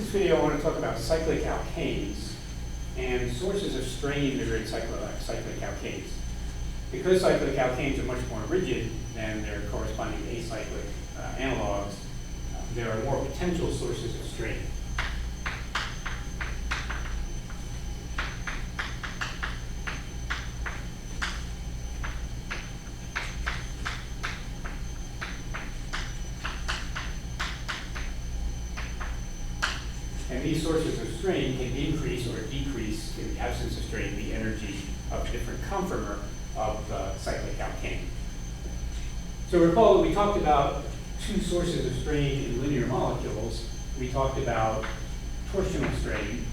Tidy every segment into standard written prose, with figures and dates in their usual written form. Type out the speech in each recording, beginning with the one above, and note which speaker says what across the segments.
Speaker 1: this video I want to talk about cyclic alkanes and sources of strain that are in cyclic alkanes. Because cyclic alkanes are much more rigid than their corresponding acyclic analogs, there are more potential sources of strain. And these sources of strain can increase or decrease, in the absence of strain, the energy of a different conformer of the cyclic alkane. So recall that we talked about two sources of strain in linear molecules. We talked about torsional strain,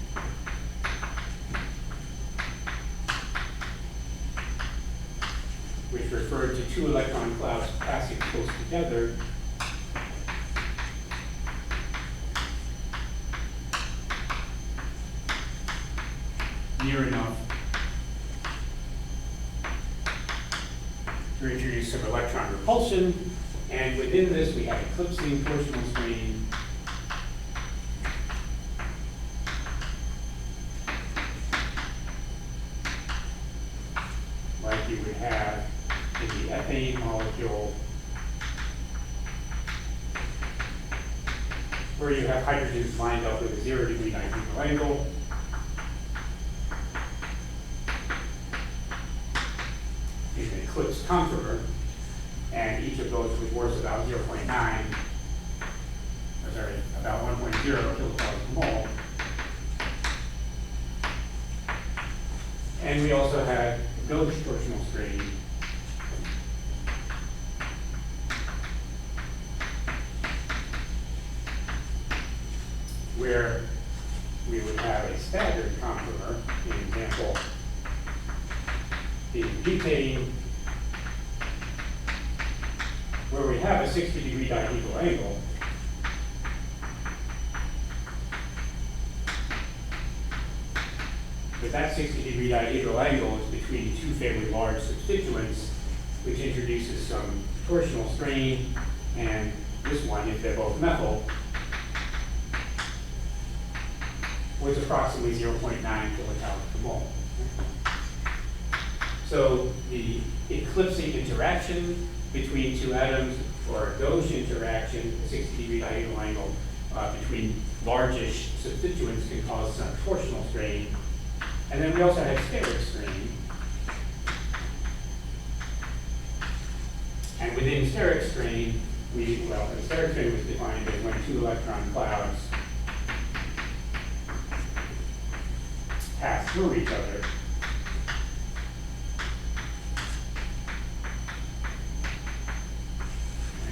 Speaker 1: which referred to two electron clouds passing close together. Near enough to introduce some electron repulsion, and within this we have eclipsing torsional strain, like you would have in the ethane molecule, where you have hydrogens lined up with a 0-degree dihedral angle. In an eclipse conformer, and each of those was worth about 0.9, about 1.0 kilocalories per mole. And we also had gauge torsional strain, where we would have a staggered conformer, an example being butane, where we have a 60-degree dihedral angle. But that 60-degree dihedral angle is between two fairly large substituents, which introduces some torsional strain, and this one, if they're both methyl, was approximately 0.9 kilocalories per mole. So the eclipsing interaction between two atoms, or a gauge interaction, a 60-degree dihedral angle between largish substituents, can cause some torsional strain. And then we also have steric strain. And within steric strain, the steric strain was defined as when two electron clouds pass through each other.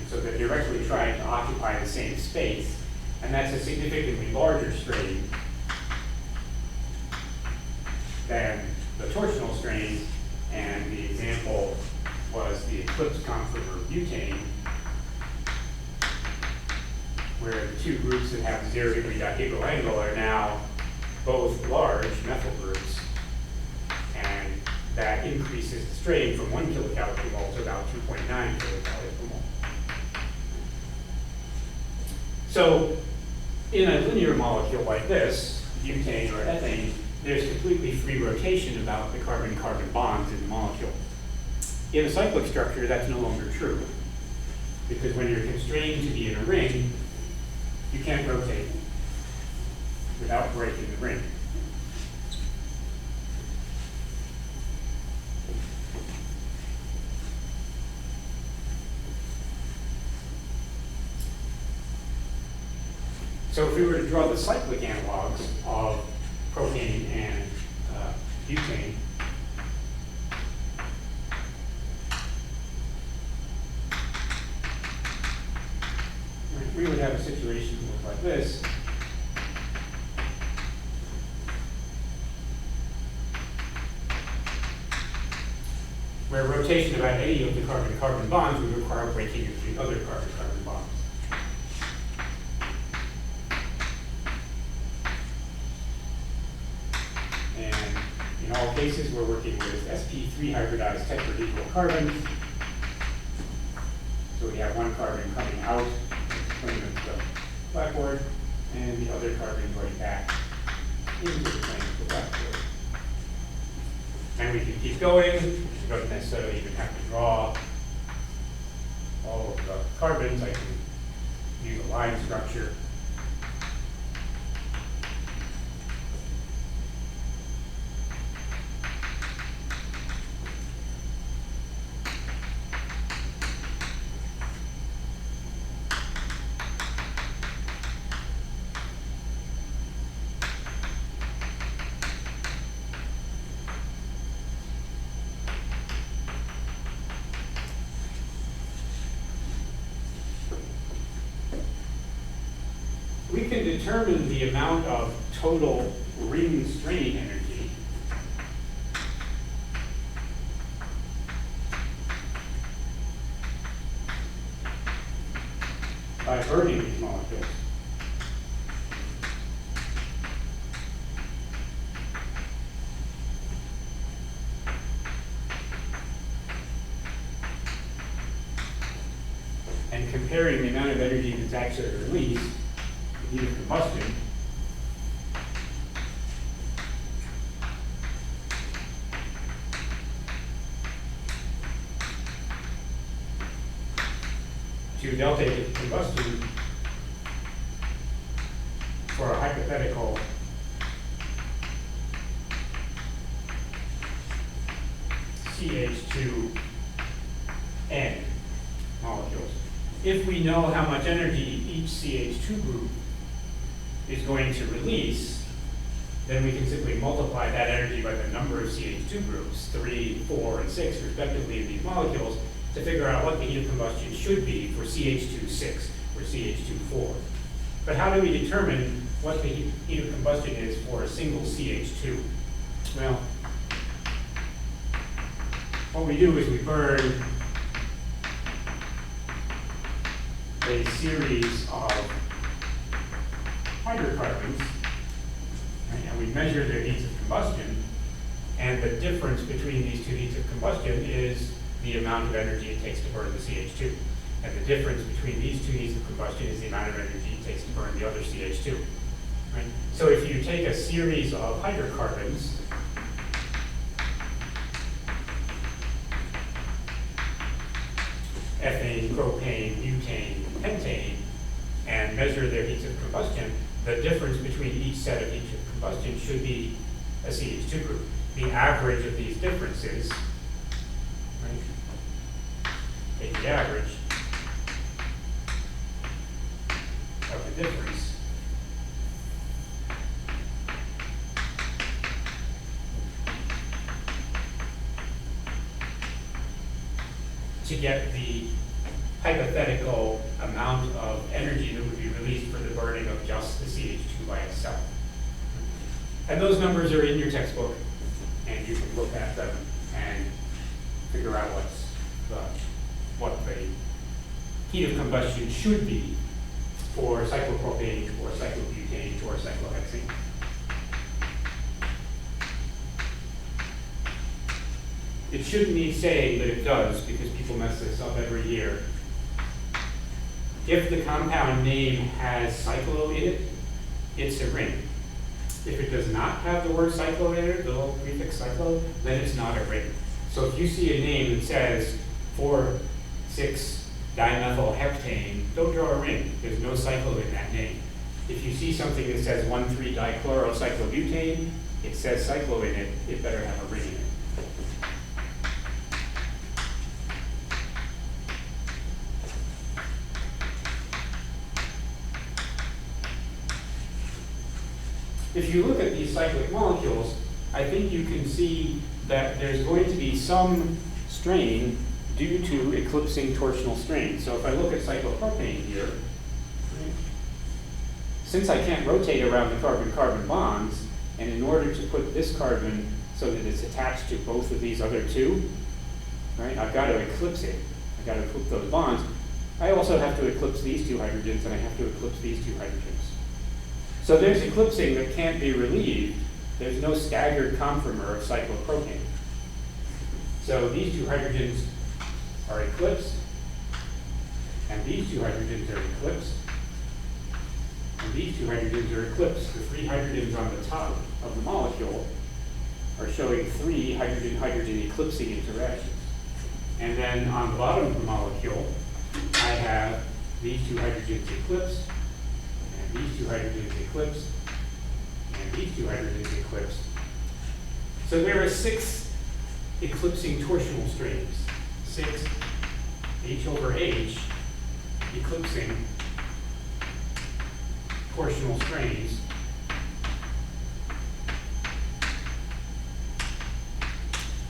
Speaker 1: So they're directly trying to occupy the same space, and that's a significantly larger strain than the torsional strain, and the example was the eclipse conformer butane, where the two groups that have 0-degree dihedral angle are now both large methyl groups, and that increases the strain from 1 kilocalorie per mole to about 2.9 kilocalories per mole. So in a linear molecule like this, butane or ethane, there's completely free rotation about the carbon-carbon bonds in the molecule. In a cyclic structure, that's no longer true, because when you're constrained to be in a ring, you can't rotate without breaking the ring. So if we were to draw the cyclic analogs of propane and butane, we would have a situation that looks like this. Where rotation about any of the carbon-carbon bonds would require breaking of the other carbon-carbon bonds. And in all cases, we're working with sp3 hybridized tetrahedral carbons. So we have one carbon coming out, of the blackboard, and the other carbon into the plane to the left here. And we can keep going. We don't necessarily even have to draw all of the carbons. I can use a line structure. We can determine the amount of total ring strain energy by burning these molecules. And comparing the amount of energy that's actually released, heat of combustion, to delta heat of combustion for a hypothetical CH2N molecules. If we know how much energy each CH2 group is going to release, then we can simply multiply that energy by the number of CH2 groups, 3, 4, and 6 respectively in these molecules, to figure out what the heat of combustion should be for CH2-6 or CH2-4. But how do we determine what the heat of combustion is for a single CH2? Well, what we do is we burn a series of hydrocarbons, right? And we measure their heats of combustion, and the difference between these two heats of combustion is the amount of energy it takes to burn the CH2. And the difference between these two heats of combustion is the amount of energy it takes to burn the other CH2. Right? So if you take a series of hydrocarbons, ethane, propane, butane, pentane, and measure their heats of combustion, the difference between each set of heats of combustion should be a CH2 group. The average of these differences, right? Take the average of the difference to get the hypothetical amount of energy that would be released for the burning of just the CH2 by itself. And those numbers are in your textbook, and you can look at them and figure out what the heat of combustion should be for cyclopropane or cyclobutane or cyclohexane. It shouldn't need saying, but it does, because people mess this up every year. If the compound name has cyclo in it, it's a ring. If it does not have the word cyclo in it, the little prefix cyclo, then it's not a ring. So if you see a name that says 4,6-dimethylheptane, don't draw a ring. There's no cyclo in that name. If you see something that says 1,3-dichlorocyclobutane, it says cyclo in it, it better have a ring in it. If you look at these cyclic molecules, I think you can see that there's going to be some strain due to eclipsing torsional strain. So if I look at cyclopropane here, right, since I can't rotate around the carbon-carbon bonds, and in order to put this carbon so that it's attached to both of these other two, right, I've got to eclipse it. I've got to eclipse those bonds. I also have to eclipse these two hydrogens, and I have to eclipse these two hydrogens. So there's eclipsing that can't be relieved. There's no staggered conformer of cyclopropane. So these two hydrogens are eclipsed, and these two hydrogens are eclipsed, And these two hydrogens are eclipsed. The three hydrogens on the top of the molecule are showing three hydrogen-hydrogen eclipsing interactions. And then on the bottom of the molecule, I have these two hydrogens eclipsed, and these two hydrogens eclipsed, and these two hydrogens eclipsed. So there are 6 eclipsing torsional strings. 6 H over H eclipsing torsional strains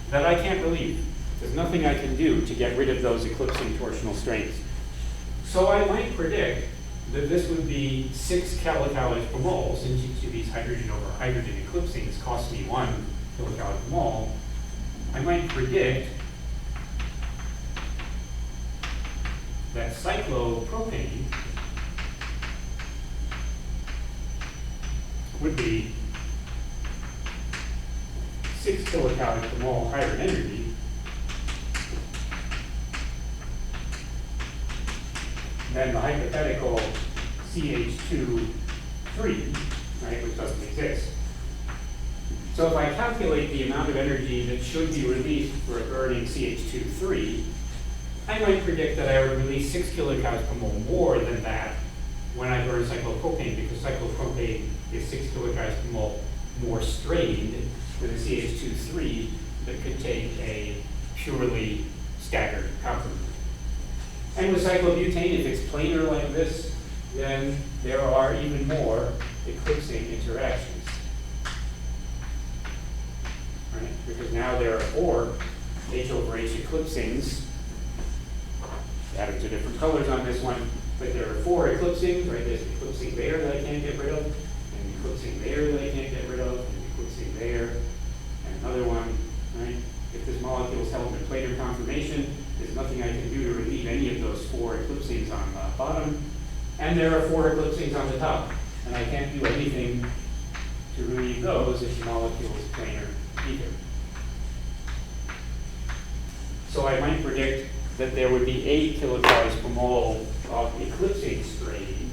Speaker 1: that I can't relieve. There's nothing I can do to get rid of those eclipsing torsional strains. So I might predict that this would be 6 kilocalories per mole, since each of these hydrogen over hydrogen eclipsings costs me 1 kilocalorie per mole. I might predict that cyclopropane would be 6 kilocalories per mole higher in energy than the hypothetical CH2-3, right, which doesn't exist. So if I calculate the amount of energy that should be released for burning CH2-3, I might predict that I would release 6 kilocalories per mole more than that when I burn cyclopropane, because cyclopropane is 6 kilocalories per mole more strained than a CH2-3 that could take a purely staggered complement. And with cyclobutane, if it's planar like this, then there are even more eclipsing interactions. Right? Because now there are 4 H over H eclipsings. Atoms are different colors on this one, but there are 4 eclipsings, right? There's an eclipsing there that I can't get rid of, and an eclipsing there that I can't get rid of, and an eclipsing there, and another one, right? If this molecule is held in planar conformation, there's nothing I can do to relieve any of those 4 eclipsings on the bottom, and there are 4 eclipsings on the top, and I can't do anything to relieve those if the molecule is planar either. So I might predict that there would be 8 kilocalories per mole of eclipsing strain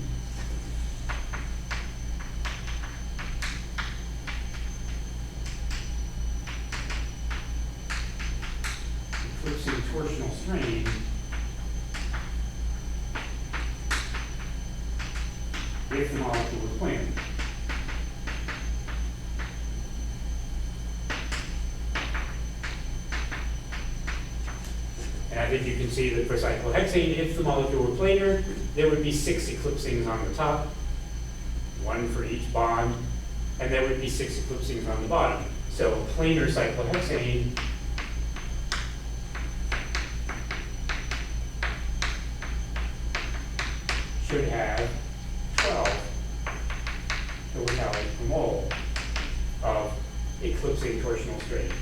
Speaker 1: eclipsing torsional strain if the molecule was planar. And I think you can see that for cyclohexane, if the molecule were planar, there would be 6 eclipsings on the top, 1 for each bond, and there would be 6 eclipsings on the bottom. So planar cyclohexane should have 12 kilocalories per mole of eclipsing torsional strain.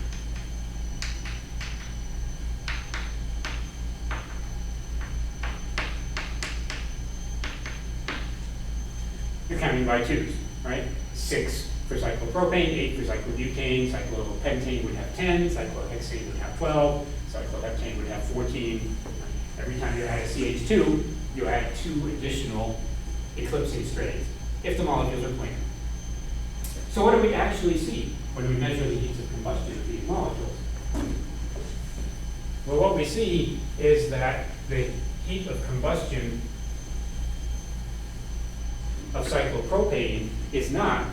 Speaker 1: You're counting by 2s, right? 6 for cyclopropane, 8 for cyclobutane, cyclopentane would have 10, cyclohexane would have 12, cycloheptane would have 14. Every time you add a CH2, you add 2 additional eclipsing strains if the molecules are planar. So what do we actually see when we measure the heats of combustion of these molecules? Well, what we see is that the heat of combustion of cyclopropane is not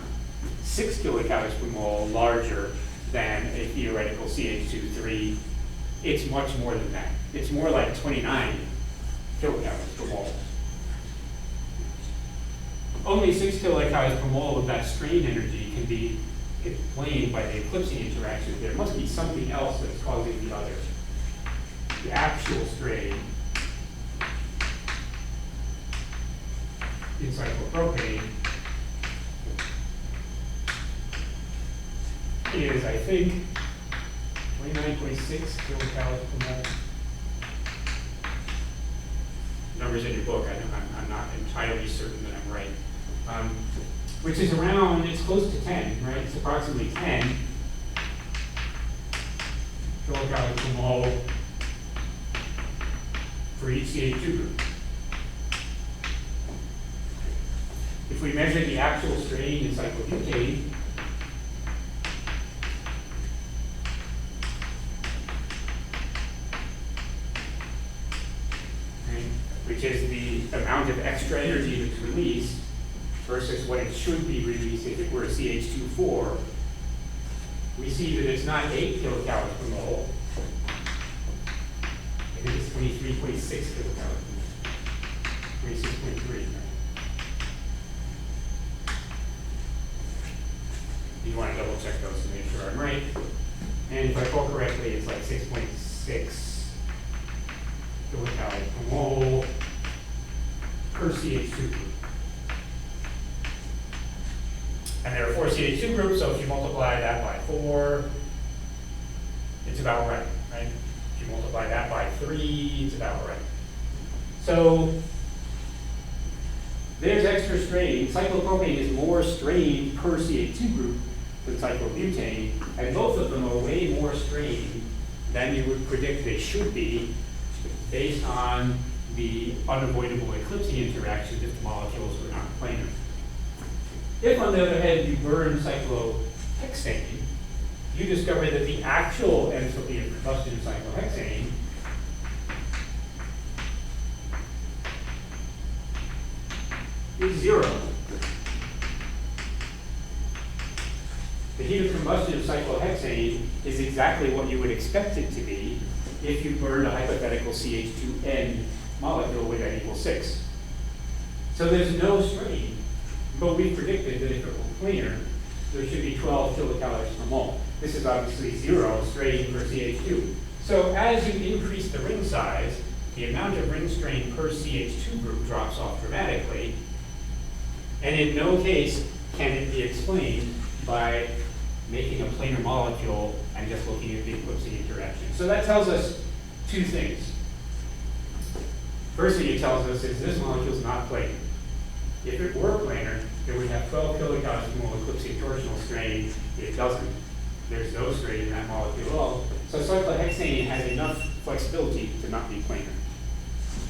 Speaker 1: 6 kilocalories per mole larger than a theoretical CH2-3. It's much more than that. It's more like 29 kilocalories per mole. Only 6 kilocalories per mole of that strain energy can be explained by the eclipsing interactions. There must be something else that's causing the other. The actual strain in cyclopropane is, I think, 29.6 kilocalories per mole. Numbers in your book, I'm not entirely certain that I'm right. Which is around, it's close to 10, right? It's approximately 10 kilocalories per mole for each CH2 group. If if we measure the actual strain in cyclobutane, which is the amount of extra energy that's released versus what it should be released if it were a CH2,4, we see that it's not 8 kilocalories per mole. I think it's 23.6 kilocalories per mole. 26.3. You want to double check those to make sure I'm right. And if I recall correctly, it's like 6.6 kilocalories per mole per CH2 group. And there are 4 CH2 groups, so if you multiply that by 4, it's about right? If you multiply that by 3, it's about right. So there's extra strain. Cyclopropane is more strain per CH2 group than cyclobutane, and both of them are way more strain than you would predict they should be based on the unavoidable eclipsing interactions if the molecules were not planar. If, on the other hand, you burn cyclohexane, you discover that the actual enthalpy of combustion of cyclohexane is 0. The heat of combustion of cyclohexane is exactly what you would expect it to be if you burned a hypothetical CH2N molecule with N equals 6. So there's no strain, but we predicted that if it were planar, there should be 12 kilocalories per mole. This is obviously 0 strain per CH2. So as you increase the ring size, the amount of ring strain per CH2 group drops off dramatically, and in no case can it be explained by making a planar molecule and just looking at the eclipsing interaction. So that tells us 2 things. First thing it tells us is this molecule is not planar. If it were planar, it would have 12 kilocalories per mole eclipsing torsional strain. It doesn't. There's no strain in that molecule at all. So cyclohexane has enough flexibility to not be planar.